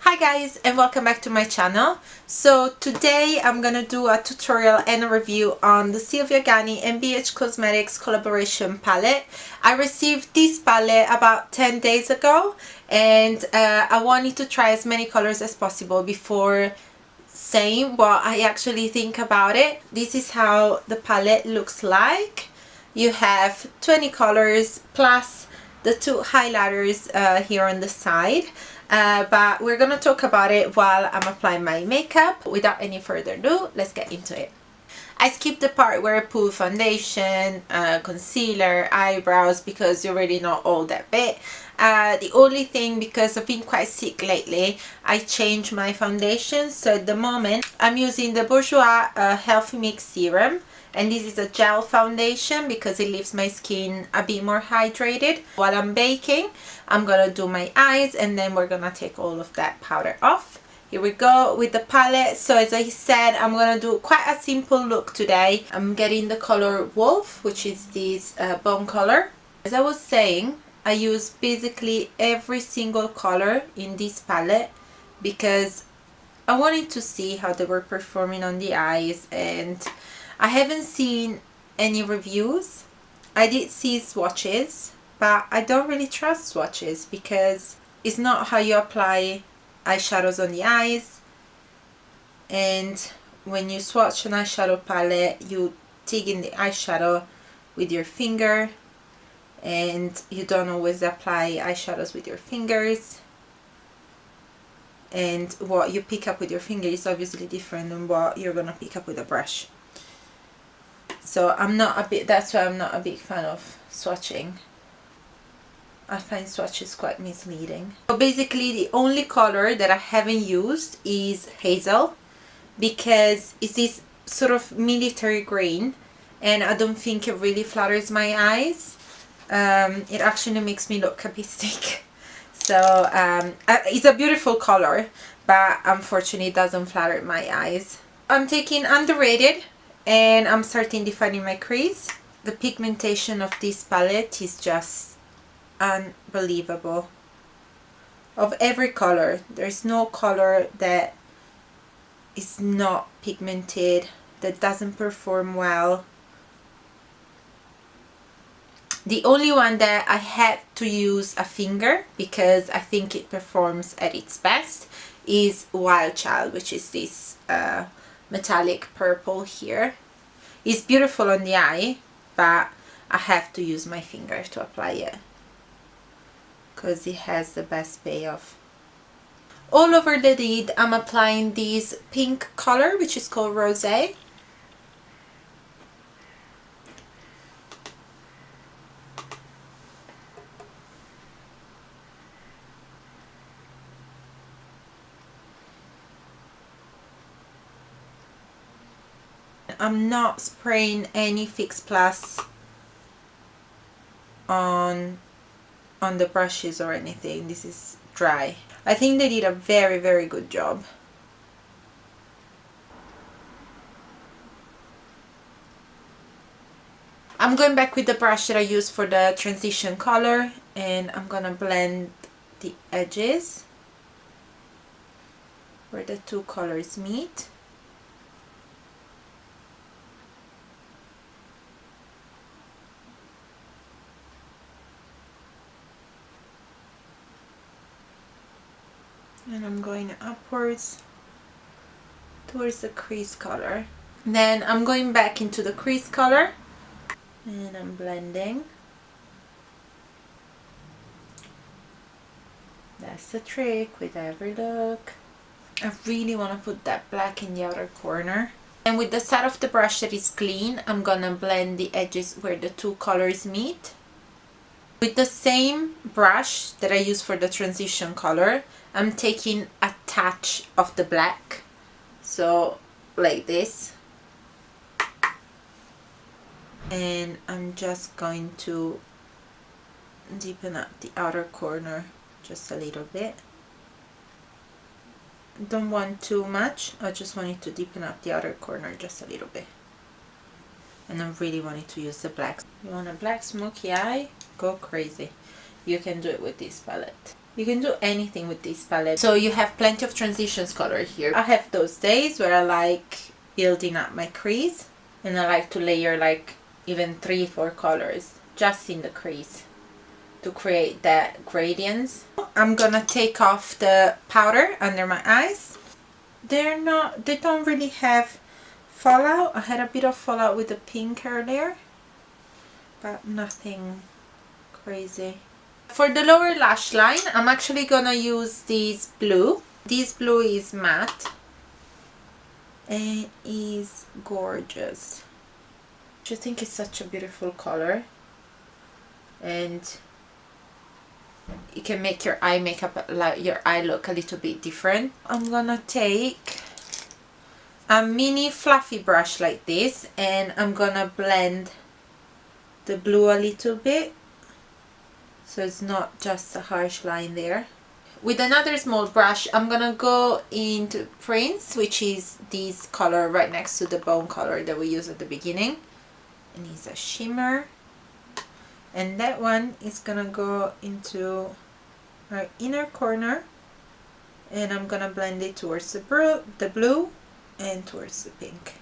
Hi guys, and welcome back to my channel. So today I'm gonna do a tutorial and a review on the Sylvia Gani and BH Cosmetics collaboration palette. I received this palette about 10 days ago, and I wanted to try as many colors as possible before saying what I actually think about it. This is how the palette looks like. You have 20 colors plus the two highlighters here on the side. But we're gonna talk about it while I'm applying my makeup. Without any further ado, let's get into it. I skipped the part where I put foundation, concealer, eyebrows, because you already know all that bit. The only thing, because I've been quite sick lately, I changed my foundation. So at the moment I'm using the Bourjois Healthy Mix Serum, and this is a gel foundation because it leaves my skin a bit more hydrated. While I'm baking, I'm gonna do my eyes, and then we're gonna take all of that powder off. Here we go with the palette. So as I said, I'm gonna do quite a simple look today. I'm getting the color Wolf, which is this bone color. As I was saying, I use basically every single color in this palette because I wanted to see how they were performing on the eyes, and I haven't seen any reviews. I did see swatches, but I don't really trust swatches because it's not how you apply eyeshadows on the eyes. And when you swatch an eyeshadow palette, you dig in the eyeshadow with your finger, and you don't always apply eyeshadows with your fingers, and what you pick up with your finger is obviously different than what you're gonna pick up with a brush. So that's why I'm not a big fan of swatching. I find swatches quite misleading. So basically the only color that I haven't used is Hazel, because it's this sort of military green and I don't think it really flatters my eyes. It actually makes me look a bit sick. So it's a beautiful color, but unfortunately it doesn't flatter my eyes. I'm taking Underrated and I'm starting defining my crease. The pigmentation of this palette is just unbelievable. Of every color, there's no color that is not pigmented, that doesn't perform well. The only one that I had to use a finger because I think it performs at its best is Wild Child, which is this metallic purple here. It's beautiful on the eye, but I have to use my finger to apply it because it has the best payoff. All over the lid I'm applying this pink color, which is called Rosé. I'm not spraying any Fix Plus on the brushes or anything. This is dry. I think they did a very good job. I'm going back with the brush that I used for the transition color, and I'm gonna blend the edges where the two colors meet. And I'm going upwards towards the crease color. Then I'm going back into the crease color and I'm blending. That's the trick with every look. I really want to put that black in the outer corner. And with the side of the brush that is clean, I'm gonna blend the edges where the two colors meet. With the same brush that I use for the transition color, I'm taking a touch of the black, so like this, and I'm just going to deepen up the outer corner just a little bit. Don't want too much, I just wanted to deepen up the outer corner just a little bit. And I really wanted to use the black. You want a black smoky eye? Go crazy. You can do it with this palette. You can do anything with this palette. So you have plenty of transitions color here. I have those days where I like building up my crease, and I like to layer like even 3-4 colors just in the crease to create that gradients. I'm gonna take off the powder under my eyes. They don't really have fallout. I had a bit of fallout with the pink earlier, but nothing crazy. For the lower lash line, I'm actually gonna use this blue. This blue is matte and is gorgeous. I think it's such a beautiful color, and it can make your eye makeup, like your eye look a little bit different. I'm gonna take a mini fluffy brush like this, and I'm gonna blend the blue a little bit so it's not just a harsh line there. With another small brush, I'm gonna go into Prince, which is this color right next to the bone color that we used at the beginning, and it's a shimmer, and that one is gonna go into our inner corner, and I'm gonna blend it towards the blue and towards the pink.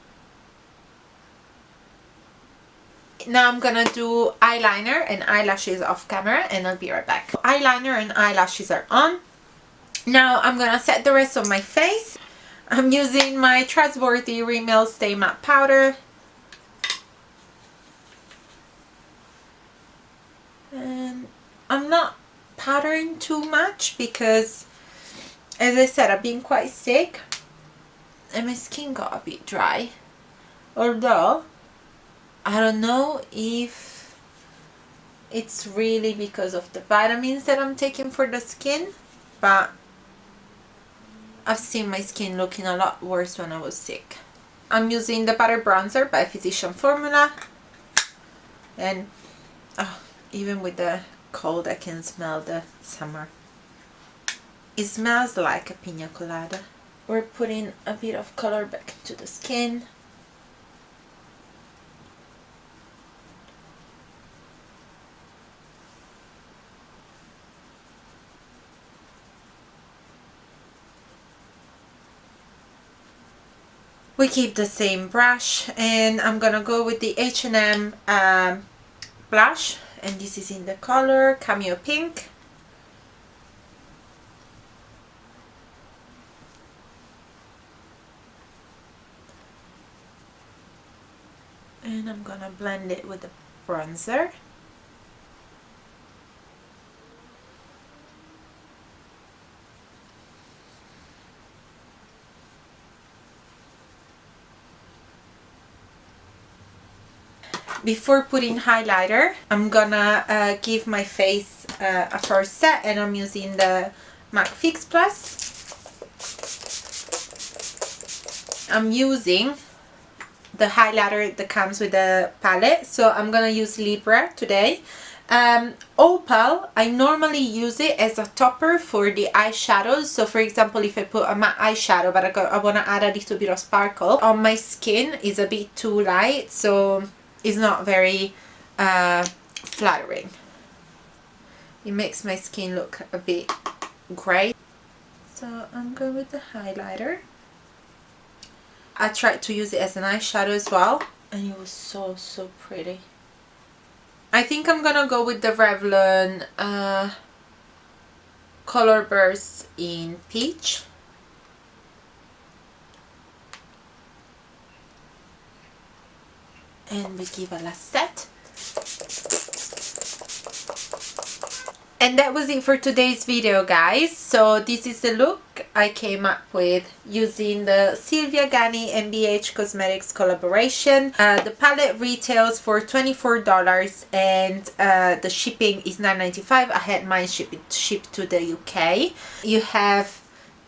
Now I'm gonna do eyeliner and eyelashes off camera, and I'll be right back. Eyeliner and eyelashes are on. Now I'm gonna set the rest of my face. I'm using my trustworthy Rimmel Stay Matte Powder. And I'm not powdering too much because, as I said, I've been quite sick and my skin got a bit dry. Although I don't know if it's really because of the vitamins that I'm taking for the skin, but I've seen my skin looking a lot worse when I was sick. I'm using the Butter Bronzer by Physician Formula, and even with the cold I can smell the summer. It smells like a pina colada. We're putting a bit of color back into the skin. We keep the same brush, and I'm gonna go with the H&M blush, and this is in the color Cameo Pink. And I'm gonna blend it with the bronzer. Before putting highlighter, I'm gonna give my face a first set, and I'm using the MAC Fix Plus. I'm using the highlighter that comes with the palette, so I'm gonna use Libra today. Opal, I normally use it as a topper for the eyeshadows. So for example, if I put a matte eyeshadow but I want to add a little bit of sparkle on my skin, is a bit too light, so it's not very flattering. It makes my skin look a bit grey. So I'm going with the highlighter. I tried to use it as an eyeshadow as well, and it was so pretty. I think I'm gonna go with the Revlon Color Burst in Peach. And we give a last set. And that was it for today's video, guys. So this is the look I came up with using the Sylvia Gani and BH Cosmetics collaboration. The palette retails for $24 and the shipping is $9.95. I had mine shipped to the UK. You have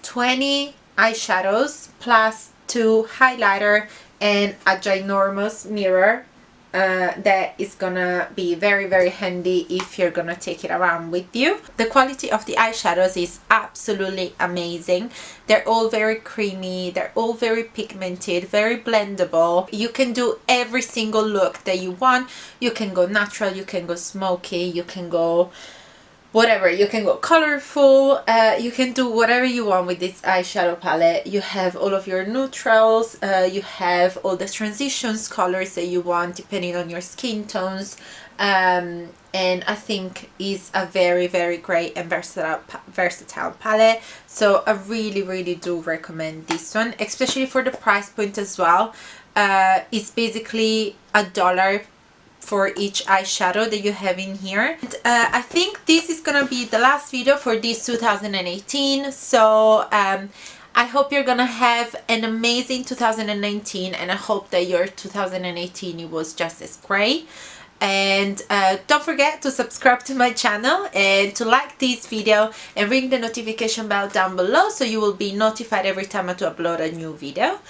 20 eyeshadows plus 2 highlighter and a ginormous mirror. That is gonna be very handy if you're gonna take it around with you. The quality of the eyeshadows is absolutely amazing. They're all very creamy, they're all very pigmented, very blendable. You can do every single look that you want. You can go natural, you can go smoky, you can go whatever. You can go colorful, you can do whatever you want with this eyeshadow palette. You have all of your neutrals, you have all the transitions colors that you want depending on your skin tones, and I think is a very great and versatile palette. So I really do recommend this one, especially for the price point as well. It's basically $1 for each eyeshadow that you have in here. And, I think this is gonna be the last video for this 2018. So I hope you're gonna have an amazing 2019, and I hope that your 2018 was just as great. And don't forget to subscribe to my channel and to like this video and ring the notification bell down below so you will be notified every time I upload a new video.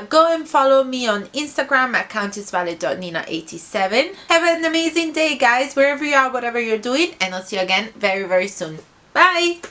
Go and follow me on Instagram. My account is valid.nina87. Have an amazing day, guys, wherever you are, whatever you're doing, and I'll see you again very soon. Bye!